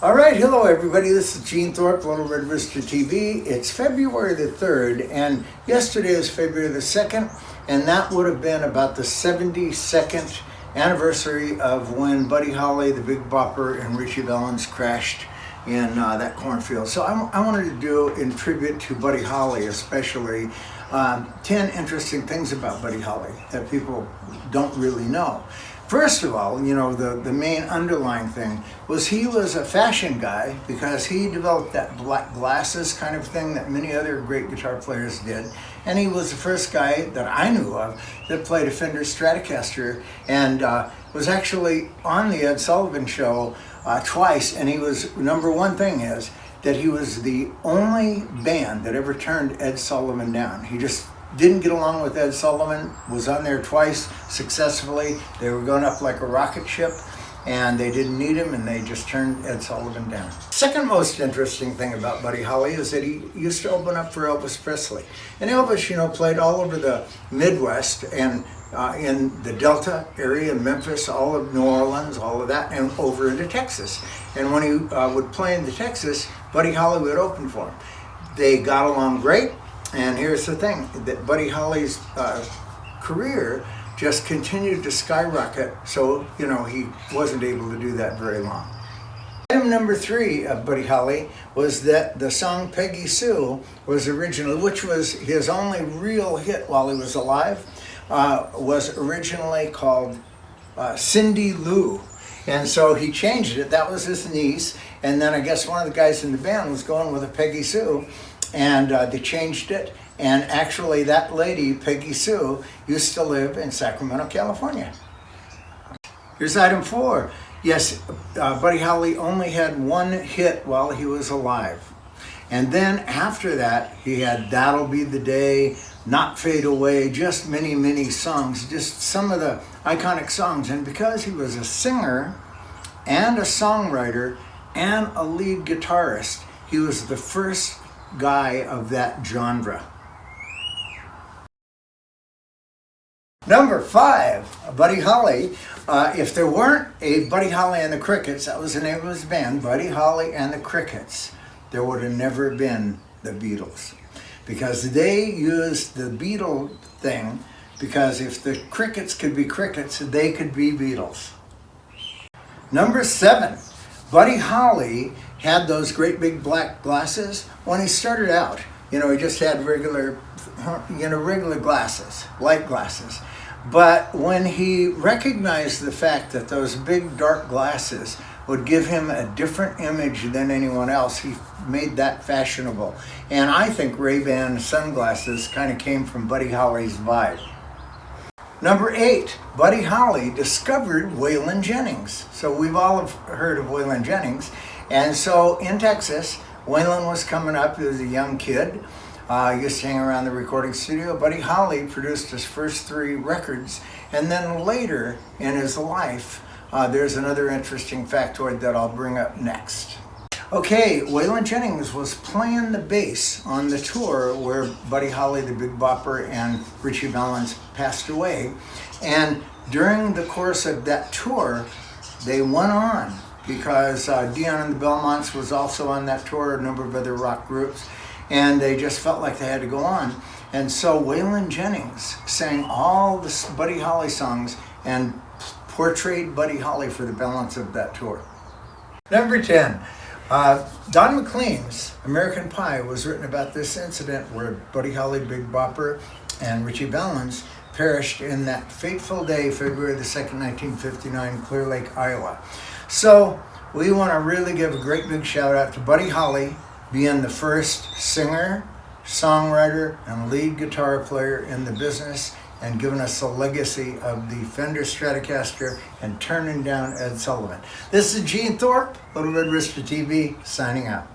All right, hello everybody. This is Gene Thorpe, Little Red Rooster TV. It's February the 3rd, and yesterday is February the 2nd, and that would have been about the 72nd anniversary of when Buddy Holly, the Big Bopper, and Ritchie Valens crashed in that cornfield. So I wanted to do, in tribute to Buddy Holly especially, 10 interesting things about Buddy Holly that people don't really know. First of all, you know, the main underlying thing was he was a fashion guy because he developed that black glasses kind of thing that many other great guitar players did. And he was the first guy that I knew of that played a Fender Stratocaster and was actually on the Ed Sullivan Show twice. And he was, number one thing is that he was the only band that ever turned Ed Sullivan down. He just didn't get along with Ed Sullivan, was on there twice successfully. They were going up like a rocket ship and they didn't need him and they just turned Ed Sullivan down. Second most interesting thing about Buddy Holly is that he used to open up for Elvis Presley. And Elvis, you know, played all over the Midwest and in the Delta area, Memphis, all of New Orleans, all of that, and over into Texas. And when he would play into Texas, Buddy Holly would open for him. They got along great. And here's the thing, that Buddy Holly's career just continued to skyrocket, so, you know, he wasn't able to do that very long. Item number 3 of Buddy Holly was that the song Peggy Sue was originally, which was his only real hit while he was alive, was originally called Cindy Lou. And so he changed it. That was his niece. And then I guess one of the guys in the band was going with a Peggy Sue. And they changed it, and actually that lady, Peggy Sue, used to live in Sacramento, California. Here's item 4. Yes, Buddy Holly only had one hit while he was alive. And then after that, he had That'll Be the Day, Not Fade Away, just many, many songs, just some of the iconic songs. And because he was a singer and a songwriter and a lead guitarist, he was the first guy of that genre. Number 5, Buddy Holly. If there weren't a Buddy Holly and the Crickets, that was the name of his band, Buddy Holly and the Crickets, there would have never been the Beatles. Because they used the Beatle thing, because if the Crickets could be Crickets, they could be Beatles. Number 7, Buddy Holly had those great big black glasses. When he started out, you know, he just had regular glasses, light glasses. But when he recognized the fact that those big dark glasses would give him a different image than anyone else, he made that fashionable. And I think Ray-Ban sunglasses kind of came from Buddy Holly's vibe. Number 8, Buddy Holly discovered Waylon Jennings. So we've all heard of Waylon Jennings. And so in Texas, Waylon was coming up. He was a young kid. He used to hang around the recording studio. Buddy Holly produced his first 3 records. And then later in his life, there's another interesting factoid that I'll bring up next. Okay, Waylon Jennings was playing the bass on the tour where Buddy Holly, the Big Bopper, and Ritchie Valens passed away. And during the course of that tour, they went on because Dion and the Belmonts was also on that tour, a number of other rock groups, and they just felt like they had to go on. And so Waylon Jennings sang all the Buddy Holly songs and portrayed Buddy Holly for the balance of that tour. Number 10. Don McLean's American Pie was written about this incident where Buddy Holly, Big Bopper, and Ritchie Valens perished in that fateful day, February the 2nd, 1959, Clear Lake, Iowa. So we want to really give a great big shout out to Buddy Holly, being the first singer, songwriter, and lead guitar player in the business, and giving us a legacy of the Fender Stratocaster and turning down Ed Sullivan. This is Gene Thorpe, Little Red Rooster TV, signing out.